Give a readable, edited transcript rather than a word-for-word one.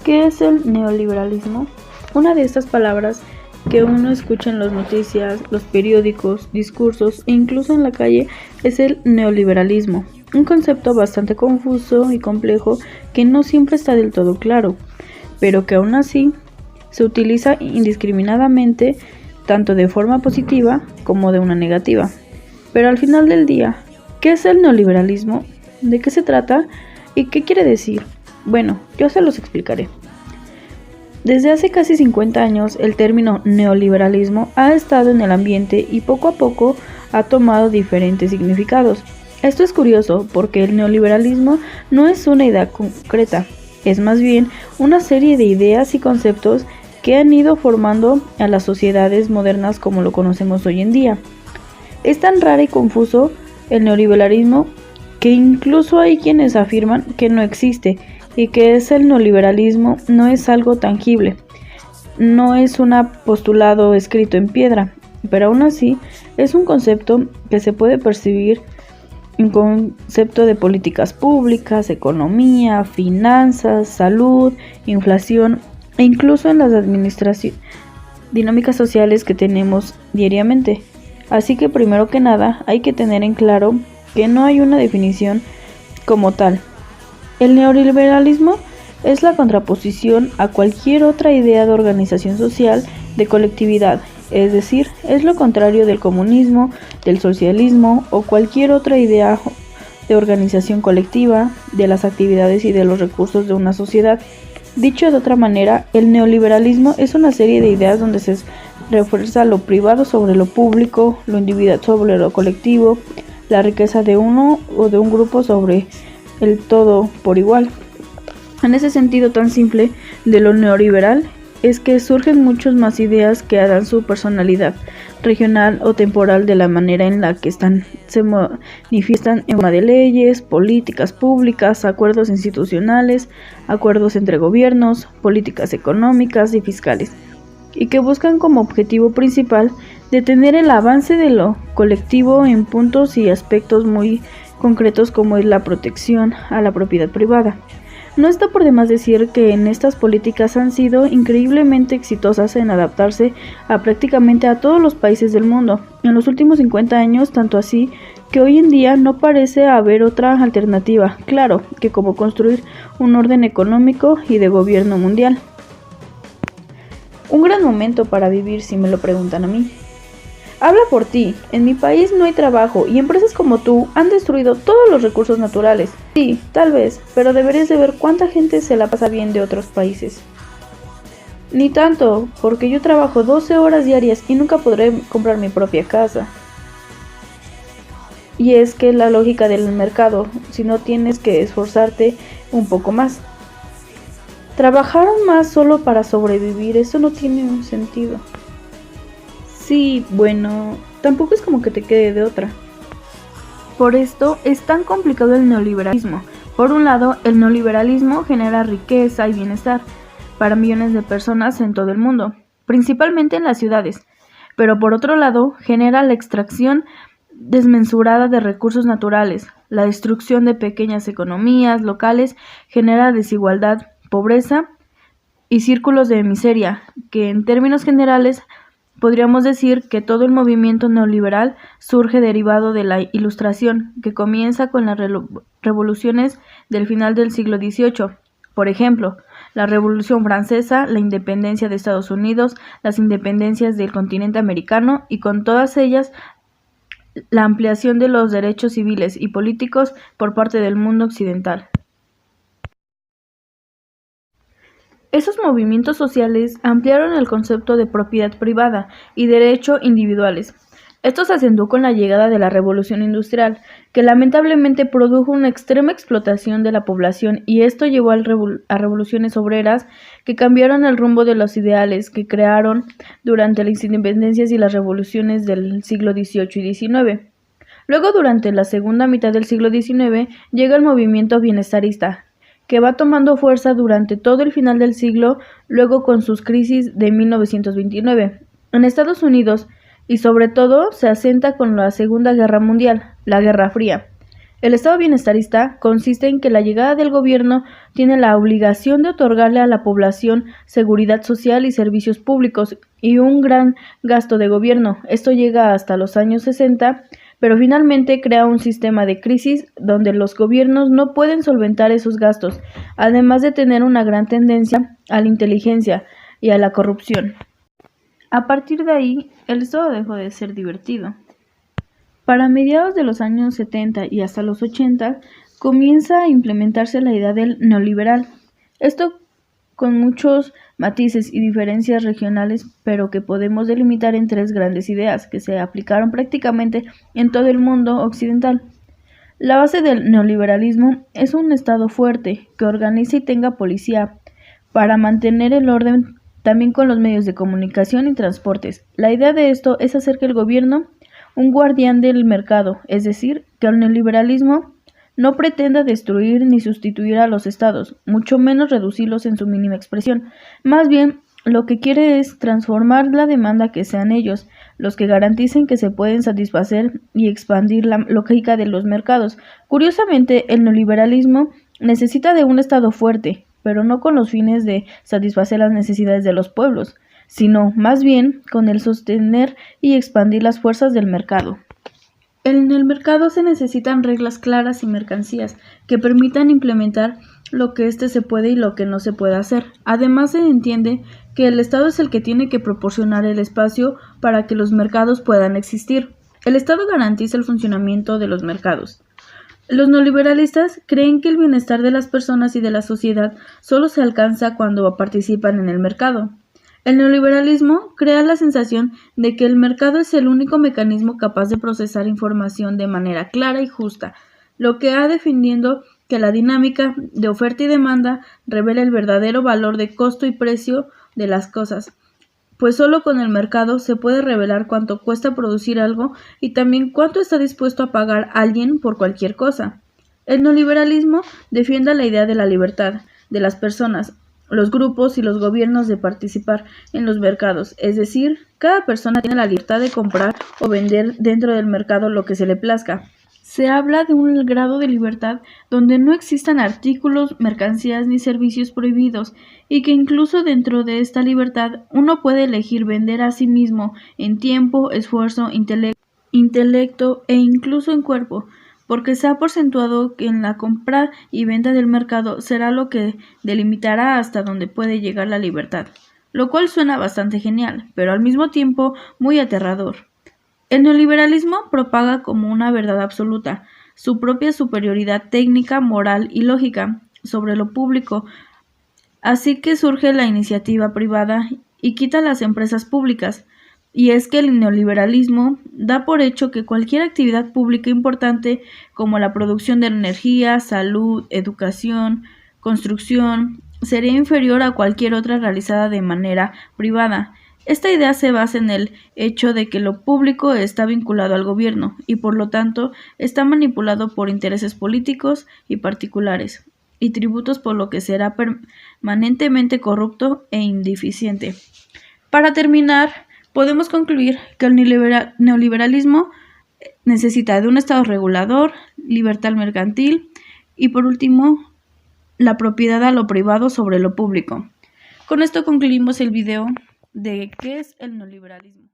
¿Qué es el neoliberalismo? Una de estas palabras que uno escucha en las noticias, los periódicos, discursos e incluso en la calle es el neoliberalismo, un concepto bastante confuso y complejo que no siempre está del todo claro, pero que aún así se utiliza indiscriminadamente tanto de forma positiva como de una negativa. Pero al final del día, ¿qué es el neoliberalismo? ¿De qué se trata? ¿Y qué quiere decir? Bueno, yo se los explicaré. Desde hace casi 50 años, el término neoliberalismo ha estado en el ambiente y poco a poco ha tomado diferentes significados. Esto es curioso porque el neoliberalismo no es una idea concreta, es más bien una serie de ideas y conceptos que han ido formando a las sociedades modernas como lo conocemos hoy en día. Es tan raro y confuso el neoliberalismo que incluso hay quienes afirman que no existe y que el neoliberalismo no es algo tangible, no es un postulado escrito en piedra, pero aún así es un concepto que se puede percibir en concepto de políticas públicas, economía, finanzas, salud, inflación e incluso en las dinámicas sociales que tenemos diariamente. Así que primero que nada hay que tener en claro que no hay una definición como tal. El neoliberalismo es la contraposición a cualquier otra idea de organización social, de colectividad, es decir, es lo contrario del comunismo, del socialismo o cualquier otra idea de organización colectiva, de las actividades y de los recursos de una sociedad. Dicho de otra manera, el neoliberalismo es una serie de ideas donde se refuerza lo privado sobre lo público, lo individual sobre lo colectivo, la riqueza de uno o de un grupo sobre el todo por igual. En ese sentido tan simple de lo neoliberal es que surgen muchas más ideas que dan su personalidad regional o temporal de la manera en la que se manifiestan en forma de leyes, políticas públicas, acuerdos institucionales, acuerdos entre gobiernos, políticas económicas y fiscales, y que buscan como objetivo principal detener el avance de lo colectivo en puntos y aspectos muy concretos como es la protección a la propiedad privada. No está por demás decir que en estas políticas han sido increíblemente exitosas en adaptarse a prácticamente a todos los países del mundo en los últimos 50 años, tanto así que hoy en día no parece haber otra alternativa, claro, que como construir un orden económico y de gobierno mundial. Un gran momento para vivir si me lo preguntan a mí. Habla por ti, en mi país no hay trabajo y empresas como tú han destruido todos los recursos naturales. Sí, tal vez, pero deberías de ver cuánta gente se la pasa bien de otros países. Ni tanto, porque yo trabajo 12 horas diarias y nunca podré comprar mi propia casa. Y es que la lógica del mercado, si no tienes que esforzarte un poco más. Trabajaron más solo para sobrevivir, eso no tiene un sentido. Sí, bueno, tampoco es como que te quede de otra. Por esto es tan complicado el neoliberalismo. Por un lado, el neoliberalismo genera riqueza y bienestar para millones de personas en todo el mundo, principalmente en las ciudades. Pero por otro lado, genera la extracción desmesurada de recursos naturales, la destrucción de pequeñas economías locales, genera desigualdad, pobreza y círculos de miseria, que en términos generales podríamos decir que todo el movimiento neoliberal surge derivado de la Ilustración, que comienza con las revoluciones del final del siglo XVIII. Por ejemplo, la Revolución Francesa, la independencia de Estados Unidos, las independencias del continente americano y con todas ellas la ampliación de los derechos civiles y políticos por parte del mundo occidental. Esos movimientos sociales ampliaron el concepto de propiedad privada y derecho individuales. Esto se acentuó con la llegada de la Revolución Industrial, que lamentablemente produjo una extrema explotación de la población y esto llevó a revoluciones obreras que cambiaron el rumbo de los ideales que crearon durante las independencias y las revoluciones del siglo XVIII y XIX. Luego, durante la segunda mitad del siglo XIX, llega el movimiento bienestarista, que va tomando fuerza durante todo el final del siglo, luego con sus crisis de 1929. En Estados Unidos, y sobre todo se asienta con la Segunda Guerra Mundial, la Guerra Fría. El estado bienestarista consiste en que la llegada del gobierno tiene la obligación de otorgarle a la población seguridad social y servicios públicos y un gran gasto de gobierno. Esto llega hasta los años 60, pero finalmente crea un sistema de crisis donde los gobiernos no pueden solventar esos gastos, además de tener una gran tendencia a la inteligencia y a la corrupción. A partir de ahí, el estado dejó de ser divertido. Para mediados de los años 70 y hasta los 80 comienza a implementarse la idea del neoliberal. Esto con muchos matices y diferencias regionales, pero que podemos delimitar en tres grandes ideas que se aplicaron prácticamente en todo el mundo occidental. La base del neoliberalismo es un Estado fuerte que organice y tenga policía para mantener el orden, también con los medios de comunicación y transportes. La idea de esto es hacer que el gobierno un guardián del mercado, es decir, que el neoliberalismo no pretenda destruir ni sustituir a los estados, mucho menos reducirlos en su mínima expresión. Más bien, lo que quiere es transformar la demanda, que sean ellos los que garanticen que se pueden satisfacer y expandir la lógica de los mercados. Curiosamente, el neoliberalismo necesita de un estado fuerte, pero no con los fines de satisfacer las necesidades de los pueblos, sino más bien con el sostener y expandir las fuerzas del mercado. En el mercado se necesitan reglas claras y mercancías que permitan implementar lo que se puede y lo que no se puede hacer. Además, se entiende que el Estado es el que tiene que proporcionar el espacio para que los mercados puedan existir. El Estado garantiza el funcionamiento de los mercados. Los neoliberalistas creen que el bienestar de las personas y de la sociedad solo se alcanza cuando participan en el mercado. El neoliberalismo crea la sensación de que el mercado es el único mecanismo capaz de procesar información de manera clara y justa, lo que ha defendiendo que la dinámica de oferta y demanda revela el verdadero valor de costo y precio de las cosas, pues solo con el mercado se puede revelar cuánto cuesta producir algo y también cuánto está dispuesto a pagar alguien por cualquier cosa. El neoliberalismo defiende la idea de la libertad de las personas, los grupos y los gobiernos de participar en los mercados, es decir, cada persona tiene la libertad de comprar o vender dentro del mercado lo que se le plazca. Se habla de un grado de libertad donde no existan artículos, mercancías ni servicios prohibidos y que incluso dentro de esta libertad uno puede elegir vender a sí mismo en tiempo, esfuerzo, intelecto e incluso en cuerpo, porque se ha porcentuado que en la compra y venta del mercado será lo que delimitará hasta dónde puede llegar la libertad, lo cual suena bastante genial, pero al mismo tiempo muy aterrador. El neoliberalismo propaga como una verdad absoluta su propia superioridad técnica, moral y lógica sobre lo público, así que surge la iniciativa privada y quita las empresas públicas. Y es que el neoliberalismo da por hecho que cualquier actividad pública importante, como la producción de energía, salud, educación, construcción, sería inferior a cualquier otra realizada de manera privada. Esta idea se basa en el hecho de que lo público está vinculado al gobierno y por lo tanto está manipulado por intereses políticos y particulares y tributos, por lo que será permanentemente corrupto e ineficiente. Para terminar, podemos concluir que el neoliberalismo necesita de un Estado regulador, libertad mercantil y, por último, la propiedad a lo privado sobre lo público. Con esto concluimos el video de qué es el neoliberalismo.